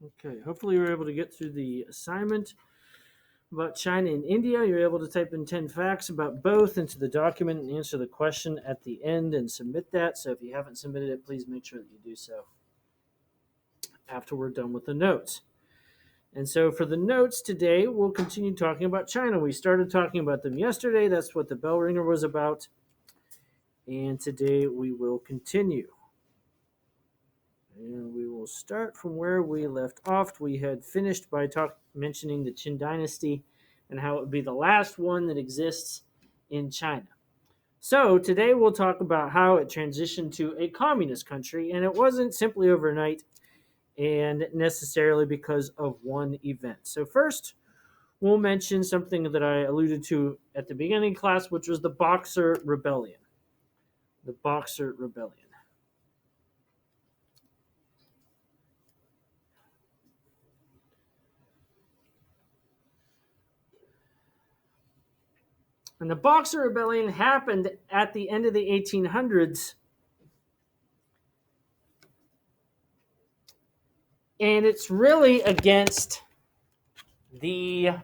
Okay, hopefully you were able to get through the assignment about China and India. You're able to type in 10 facts about both into the document and answer the question at the end and submit that. So if you haven't submitted it, please make sure that you do so after we're done with the notes. And so for the notes today, we'll continue talking about China. We started talking about them yesterday. That's what the bell ringer was about. And today we will continue. And we will start from where we left off. We had finished by mentioning the Qin Dynasty and how it would be the last one that exists in China. So today we'll talk about how it transitioned to a communist country, and it wasn't simply overnight and necessarily because of one event. So first, we'll mention something that I alluded to at the beginning of class, which was the Boxer Rebellion. The Boxer Rebellion. And the Boxer Rebellion happened at the end of the 1800s. And it's really against the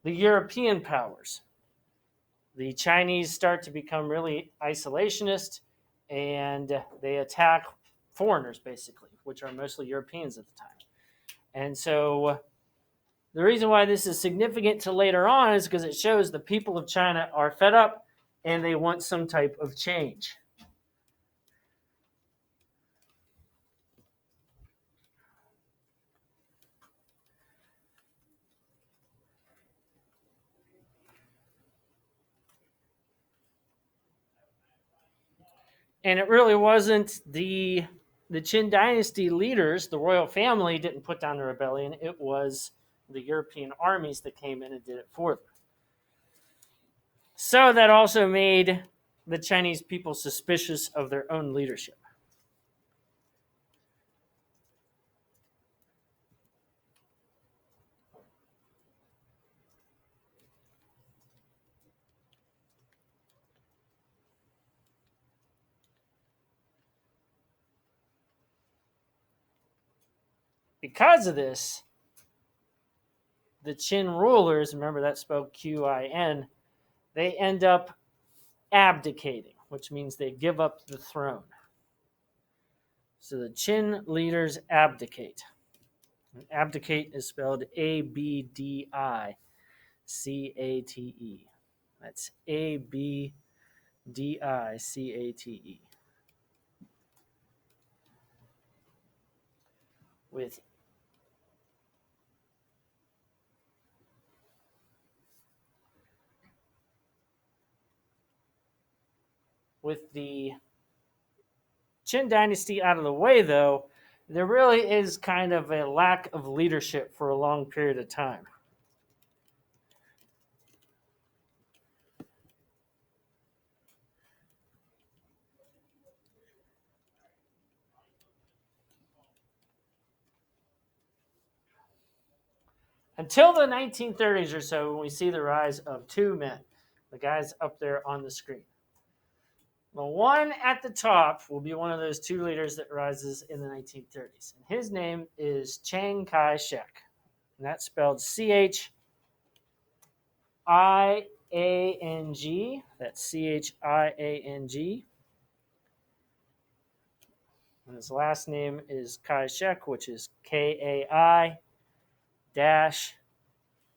European powers. The Chinese start to become really isolationist and they attack foreigners, basically, which are mostly Europeans at the time. And so the reason why this is significant to later on is because it shows the people of China are fed up and they want some type of change. And it really wasn't the Qin dynasty leaders, the royal family, didn't put down the rebellion. It was the European armies that came in and did it for them. So that also made the Chinese people suspicious of their own leadership. Because of this, the Qin rulers, remember that spelled Qin, they end up abdicating, which means they give up the throne. So the Qin leaders abdicate. And abdicate is spelled Abdicate. That's Abdicate. With the Qin dynasty out of the way, though, there really is kind of a lack of leadership for a long period of time. Until the 1930s or so, when we see the rise of two men, the guys up there on the screen. The one at the top will be one of those two leaders that rises in the 1930s. And his name is Chiang Kai shek. And that's spelled Chiang. That's Chiang. And his last name is Kai shek, which is Kai dash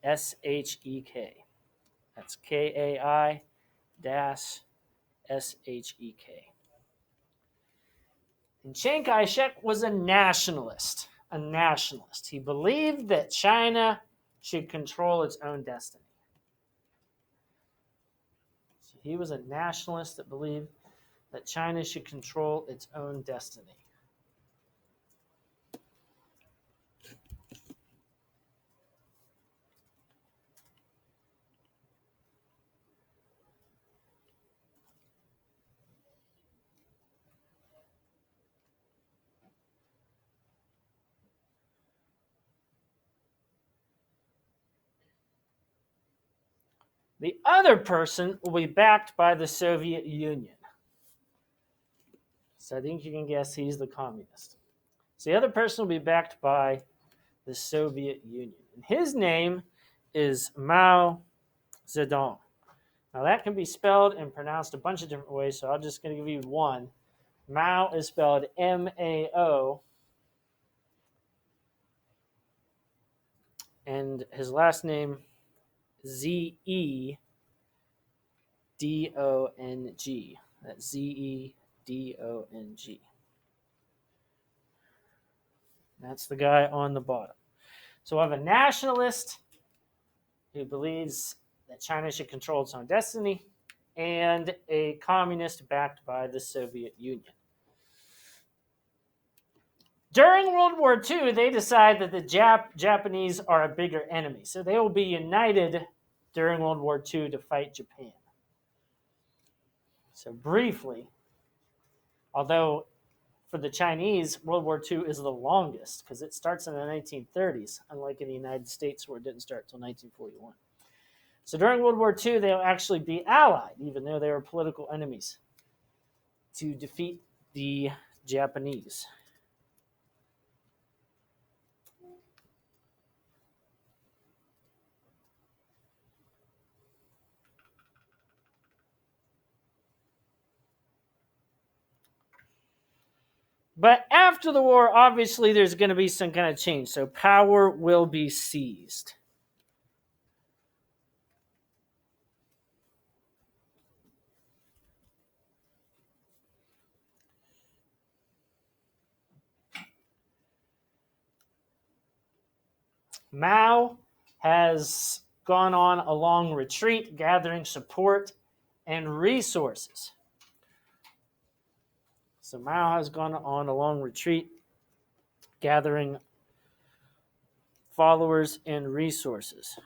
SHEK. That's Kai dash SHEK. And Chiang Kai shek was a nationalist. A nationalist. He believed that China should control its own destiny. So he was a nationalist that believed that China should control its own destiny. The other person will be backed by the Soviet Union. So I think you can guess he's the communist. So the other person will be backed by the Soviet Union. And his name is Mao Zedong. Now that can be spelled and pronounced a bunch of different ways, so I'm just going to give you one. Mao is spelled Mao, and his last name Zedong. That's Zedong. That's the guy on the bottom. So I have a nationalist who believes that China should control its own destiny, and a communist backed by the Soviet Union. During World War II, they decide that the Japanese are a bigger enemy, so they will be united during World War II to fight Japan. So briefly, although for the Chinese, World War II is the longest because it starts in the 1930s, unlike in the United States where it didn't start until 1941. So during World War II, they'll actually be allied, even though they were political enemies, to defeat the Japanese. But after the war, obviously, there's going to be some kind of change. So power will be seized. Mao has gone on a long retreat, gathering support and resources. So Mao has gone on a long retreat, gathering followers and resources.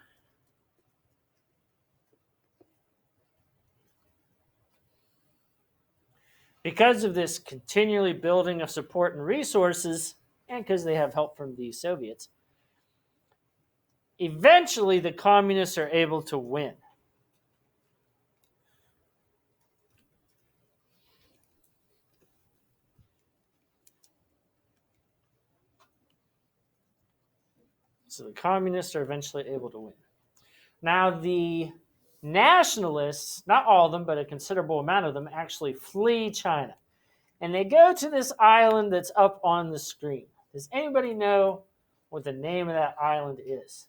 Because of this continually building of support and resources, and because they have help from the Soviets, eventually the communists are able to win. So the communists are eventually able to win. Now, the nationalists, not all of them, but a considerable amount of them, actually flee China. And they go to this island that's up on the screen. Does anybody know what the name of that island is?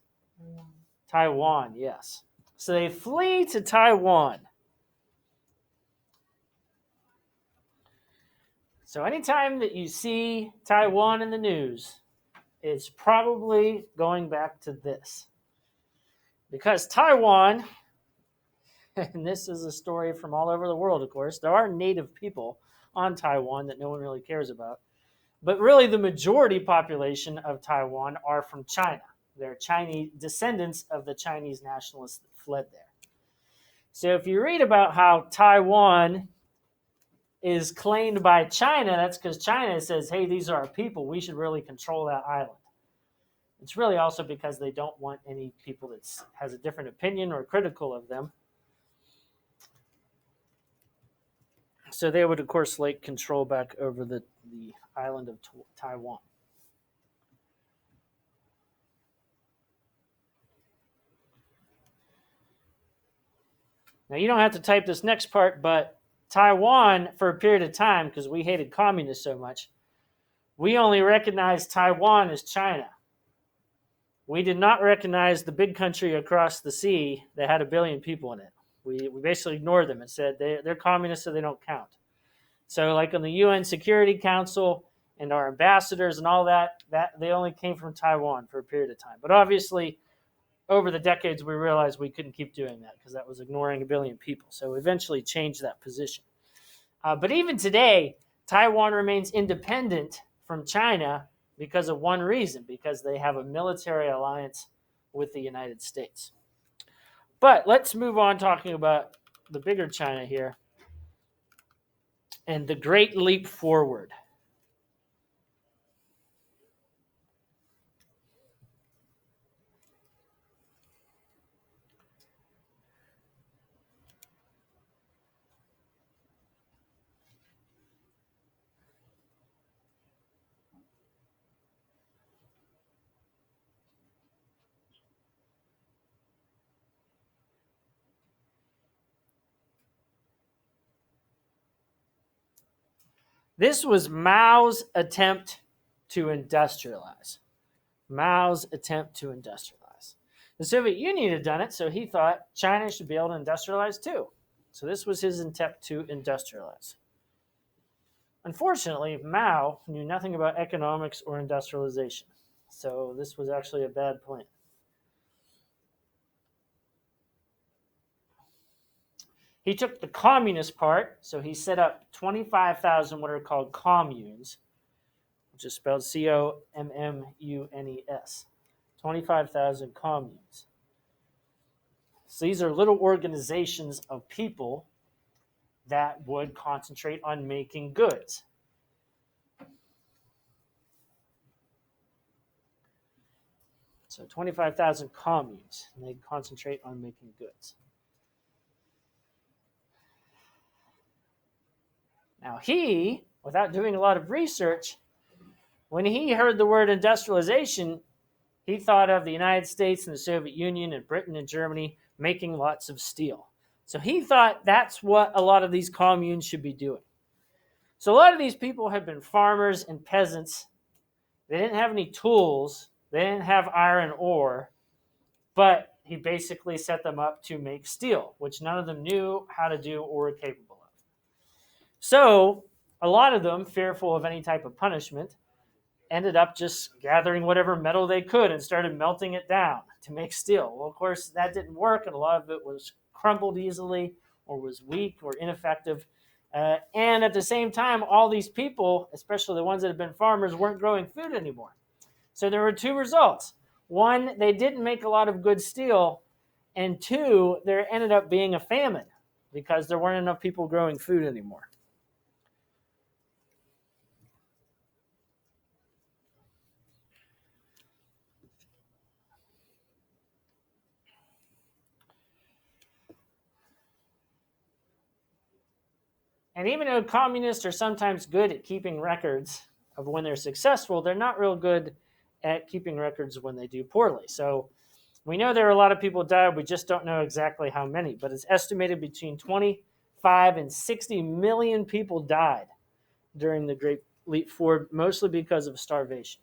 Taiwan, yes. So they flee to Taiwan. So anytime that you see Taiwan in the news, it's probably going back to this. Because Taiwan, and this is a story from all over the world, of course, there are native people on Taiwan that no one really cares about. But really, the majority population of Taiwan are from China. They're Chinese descendants of the Chinese nationalists that fled there. So if you read about how Taiwan is claimed by China, that's because China says, hey, these are our people. We should really control that island. It's really also because they don't want any people that has a different opinion or critical of them. So they would, of course, like control back over the island of Taiwan. Now, you don't have to type this next part, but Taiwan, for a period of time, because we hated communists so much, we only recognized Taiwan as China. We did not recognize the big country across the sea that had 1 billion people in it. We basically ignored them and said they're communists, so they don't count. So like on the UN Security Council and our ambassadors and all that they only came from Taiwan for a period of time. But obviously, over the decades, we realized we couldn't keep doing that because that was ignoring 1 billion people. So we eventually changed that position. But even today, Taiwan remains independent from China because of one reason, because they have a military alliance with the United States. But let's move on talking about the bigger China here and the Great Leap Forward. This was Mao's attempt to industrialize. Mao's attempt to industrialize. The Soviet Union had done it, so he thought China should be able to industrialize too. So this was his attempt to industrialize. Unfortunately, Mao knew nothing about economics or industrialization, so this was actually a bad plan. He took the communist part, so he set up 25,000 what are called communes, which is spelled COMMUNES. 25,000 communes. So these are little organizations of people that would concentrate on making goods. So 25,000 communes, and they concentrate on making goods. Now he, without doing a lot of research, when he heard the word industrialization, he thought of the United States and the Soviet Union and Britain and Germany making lots of steel. So he thought that's what a lot of these communes should be doing. So a lot of these people had been farmers and peasants. They didn't have any tools. They didn't have iron ore. But he basically set them up to make steel, which none of them knew how to do or were capable of. So a lot of them, fearful of any type of punishment, ended up just gathering whatever metal they could and started melting it down to make steel. Well, of course, that didn't work, and a lot of it was crumbled easily or was weak or ineffective. And at the same time, all these people, especially the ones that had been farmers, weren't growing food anymore. So there were two results. One, they didn't make a lot of good steel, and two, there ended up being a famine because there weren't enough people growing food anymore. And even though communists are sometimes good at keeping records of when they're successful, they're not real good at keeping records when they do poorly. So we know there are a lot of people died. We just don't know exactly how many, but it's estimated between 25 and 60 million people died during the Great Leap Forward, mostly because of starvation.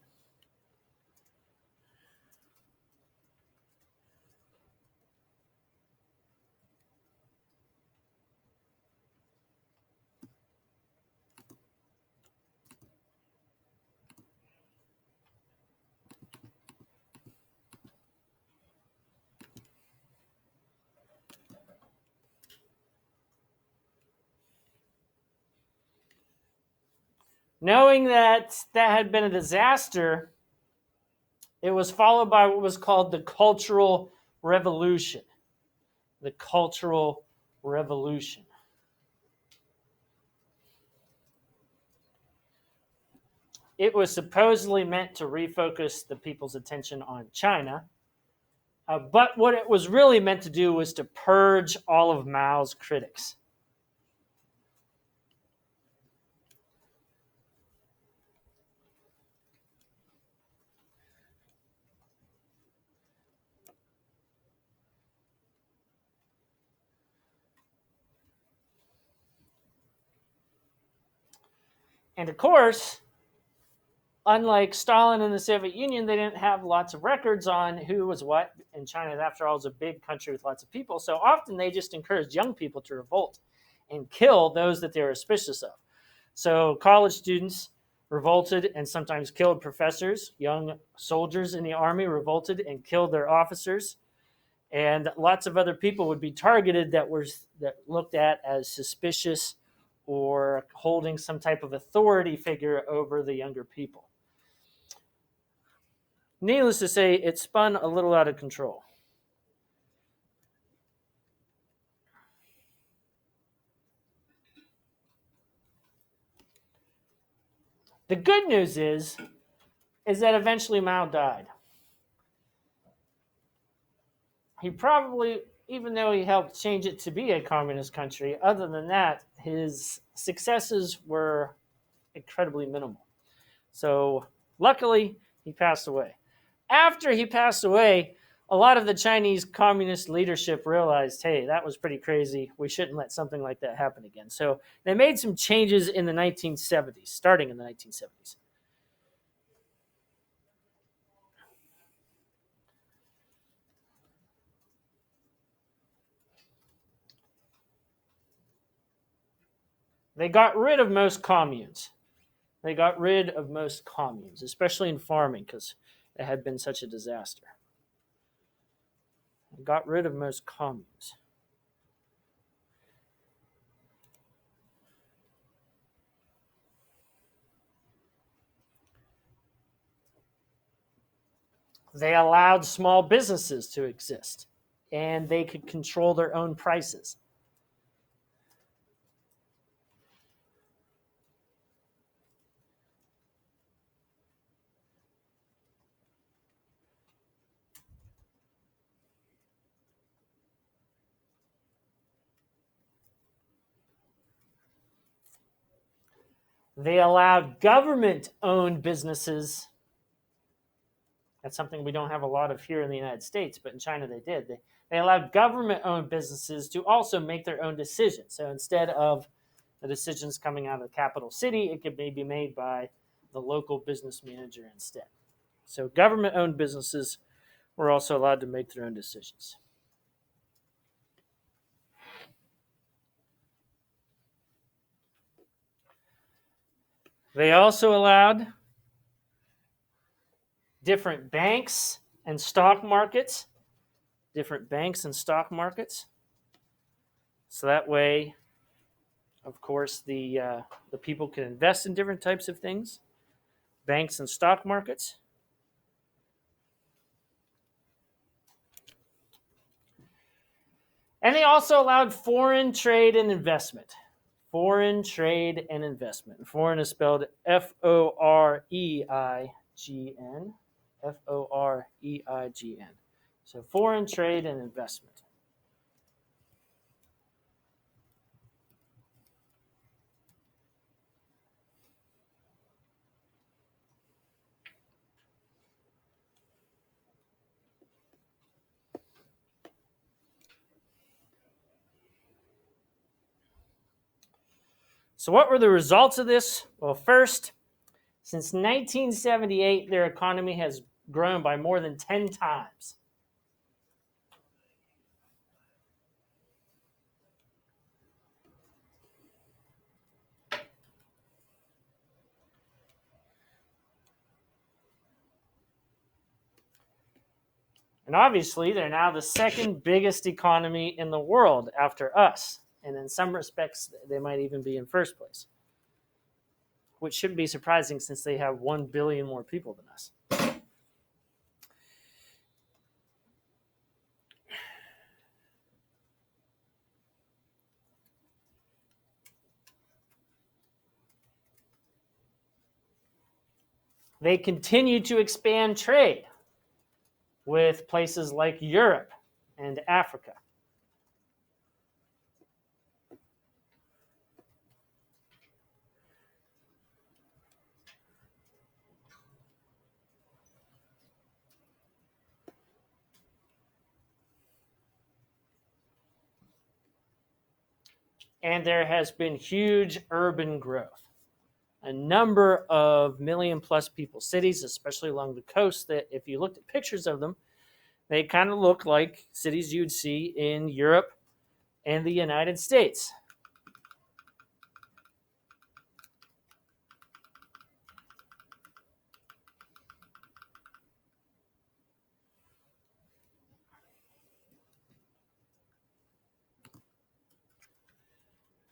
Knowing that that had been a disaster, it was followed by what was called the Cultural Revolution. The Cultural Revolution. It was supposedly meant to refocus the people's attention on China. But what it was really meant to do was to purge all of Mao's critics. And of course, unlike Stalin and the Soviet Union, they didn't have lots of records on who was what. And China, after all, is a big country with lots of people. So often they just encouraged young people to revolt and kill those that they were suspicious of. So college students revolted and sometimes killed professors. Young soldiers in the army revolted and killed their officers. And lots of other people would be targeted that looked at as suspicious or holding some type of authority figure over the younger people. Needless to say, it spun a little out of control. The good news is that eventually Mao died. He probably, even though he helped change it to be a communist country, other than that, his successes were incredibly minimal. So luckily, he passed away. After he passed away, a lot of the Chinese communist leadership realized, hey, that was pretty crazy. We shouldn't let something like that happen again. So they made some changes in the 1970s, starting in the 1970s. They got rid of most communes. They got rid of most communes, especially in farming, because it had been such a disaster. They got rid of most communes. They allowed small businesses to exist, and they could control their own prices. They allowed government owned businesses. That's something we don't have a lot of here in the United States, but in China they did. They allowed government owned businesses to also make their own decisions. So instead of the decisions coming out of the capital city, it could be made by the local business manager instead. So government owned businesses were also allowed to make their own decisions. They also allowed different banks and stock markets, different banks and stock markets. So that way, of course, the people can invest in different types of things, banks and stock markets. And they also allowed foreign trade and investment. Foreign trade and investment. Foreign is spelled Foreign. Foreign. So foreign trade and investment. So, what were the results of this? Well, first, since 1978, their economy has grown by more than 10 times. And obviously, they're now the second biggest economy in the world after us. And in some respects, they might even be in first place, which shouldn't be surprising since they have 1 billion more people than us. They continue to expand trade with places like Europe and Africa. And there has been huge urban growth. A number of million plus people cities, especially along the coast, that if you looked at pictures of them, they kind of look like cities you'd see in Europe and the United States.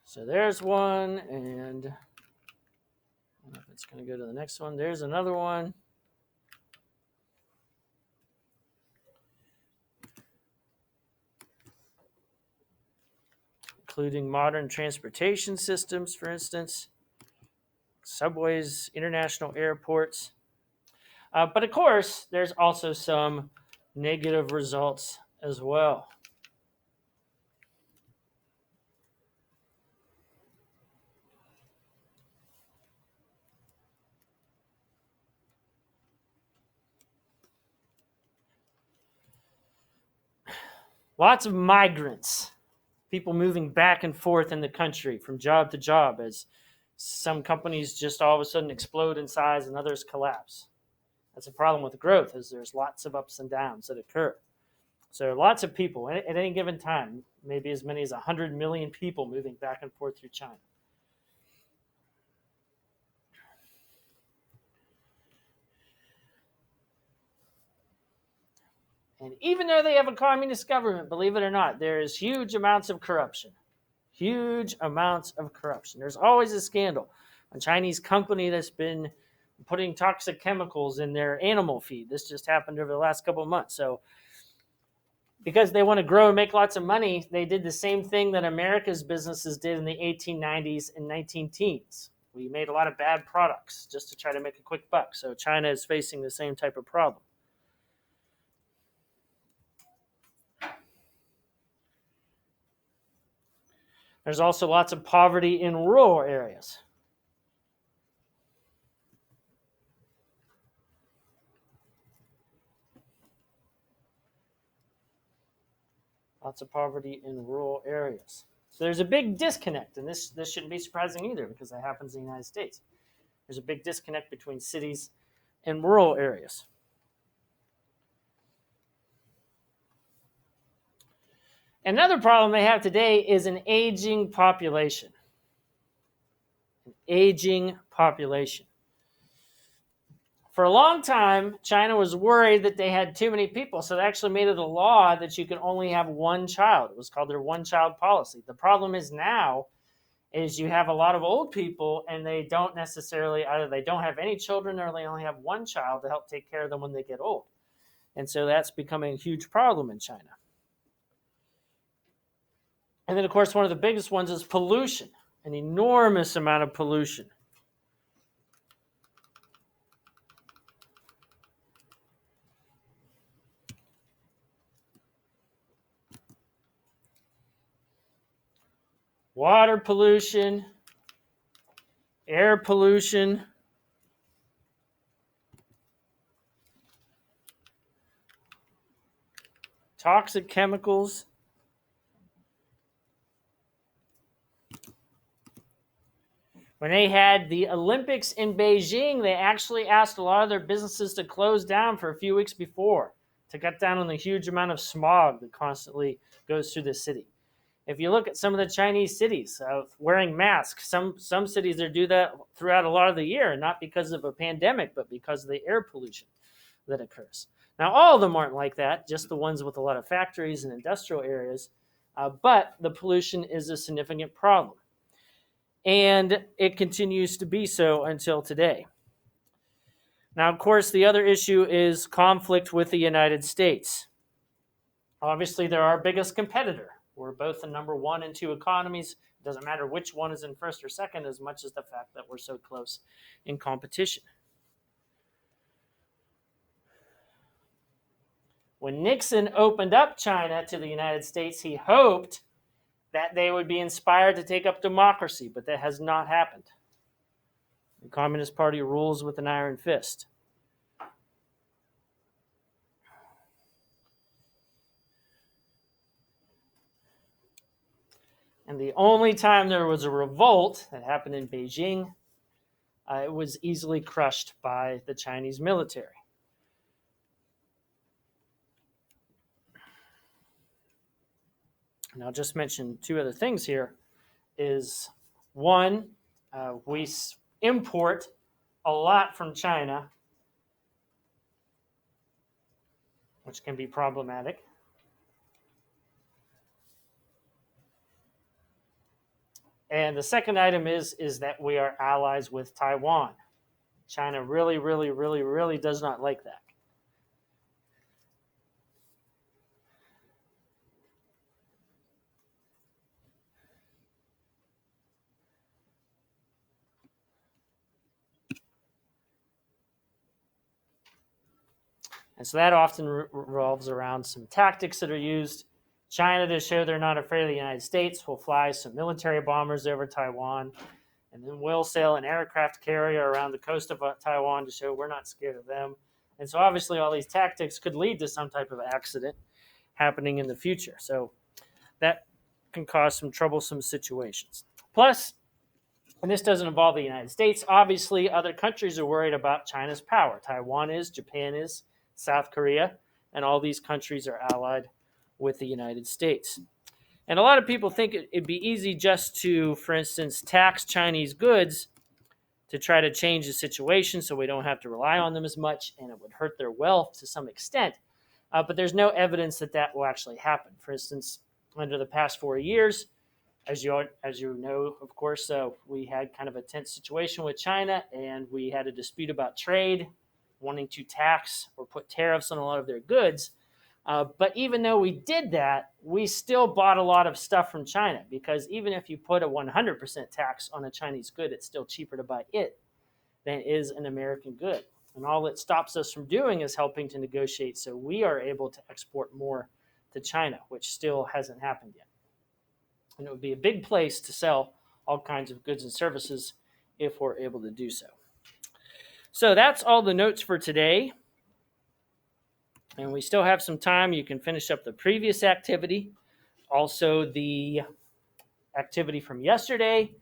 So there's one, and I don't know if it's going to go to the next one. There's another one. Including modern transportation systems, for instance, subways, international airports. But of course, there's also some negative results as well. Lots of migrants, people moving back and forth in the country from job to job as some companies just all of a sudden explode in size and others collapse. That's a problem with growth, is there's lots of ups and downs that occur. So lots of people at any given time, maybe as many as 100 million people moving back and forth through China. And even though they have a communist government, believe it or not, there is huge amounts of corruption. Huge amounts of corruption. There's always a scandal. A Chinese company that's been putting toxic chemicals in their animal feed. This just happened over the last couple of months. So because they want to grow and make lots of money, they did the same thing that America's businesses did in the 1890s and 19 teens. We made a lot of bad products just to try to make a quick buck. So China is facing the same type of problem. There's also lots of poverty in rural areas. Lots of poverty in rural areas. So there's a big disconnect, and this shouldn't be surprising either because that happens in the United States. There's a big disconnect between cities and rural areas. Another problem they have today is an aging population. An aging population. For a long time, China was worried that they had too many people, so they actually made it a law that you could only have one child. It was called their one-child policy. The problem is now is you have a lot of old people, and they don't necessarily, either they don't have any children or they only have one child to help take care of them when they get old. And so that's becoming a huge problem in China. And then, of course, one of the biggest ones is pollution, an enormous amount of pollution. Water pollution, air pollution, toxic chemicals. When they had the Olympics in Beijing, they actually asked a lot of their businesses to close down for a few weeks before to cut down on the huge amount of smog that constantly goes through the city. If you look at some of the Chinese cities wearing masks, some cities they do that throughout a lot of the year, not because of a pandemic, but because of the air pollution that occurs. Now, all of them aren't like that, just the ones with a lot of factories and industrial areas, but the pollution is a significant problem. And it continues to be so until today. Now, of course, the other issue is conflict with the United States. Obviously, they're our biggest competitor. We're both the number 1 and 2 economies. It doesn't matter which one is in first or second, as much as the fact that we're so close in competition. When Nixon opened up China to the United States, he hoped that they would be inspired to take up democracy, but that has not happened. The Communist Party rules with an iron fist. And the only time there was a revolt that happened in Beijing, it was easily crushed by the Chinese military. And I'll just mention 2 other things here. Is one, we import a lot from China, which can be problematic. And the second item is that we are allies with Taiwan. China really, really, really, really does not like that. And so that often revolves around some tactics that are used. China, to show they're not afraid of the United States, will fly some military bombers over Taiwan, and then we'll sail an aircraft carrier around the coast of Taiwan to show we're not scared of them. And so obviously all these tactics could lead to some type of accident. happening in the future. So that can cause some troublesome situations. Plus, and this doesn't involve the United States, obviously other countries are worried about China's power. Taiwan is, Japan is, South Korea, and all these countries are allied with the United States. And a lot of people think it'd be easy just to, for instance, tax Chinese goods to try to change the situation so we don't have to rely on them as much, and it would hurt their wealth to some extent. But there's no evidence that that will actually happen. For instance, under the past 4 years, as you know, of course, we had kind of a tense situation with China, and we had a dispute about trade, wanting to tax or put tariffs on a lot of their goods. But even though we did that, we still bought a lot of stuff from China, because even if you put a 100% tax on a Chinese good, it's still cheaper to buy it than it is an American good. And all it stops us from doing is helping to negotiate so we are able to export more to China, which still hasn't happened yet. And it would be a big place to sell all kinds of goods and services if we're able to do so. So that's all the notes for today. And we still have some time. You can finish up the previous activity, also the activity from yesterday,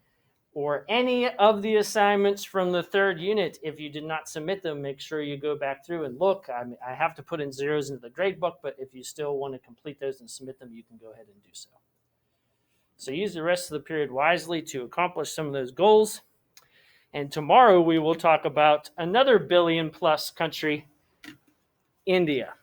or any of the assignments from the third unit. If you did not submit them, make sure you go back through and look. I have to put in zeros into the grade book, but if you still want to complete those and submit them, you can go ahead and do so. So use the rest of the period wisely to accomplish some of those goals. And tomorrow we will talk about another billion plus country, India.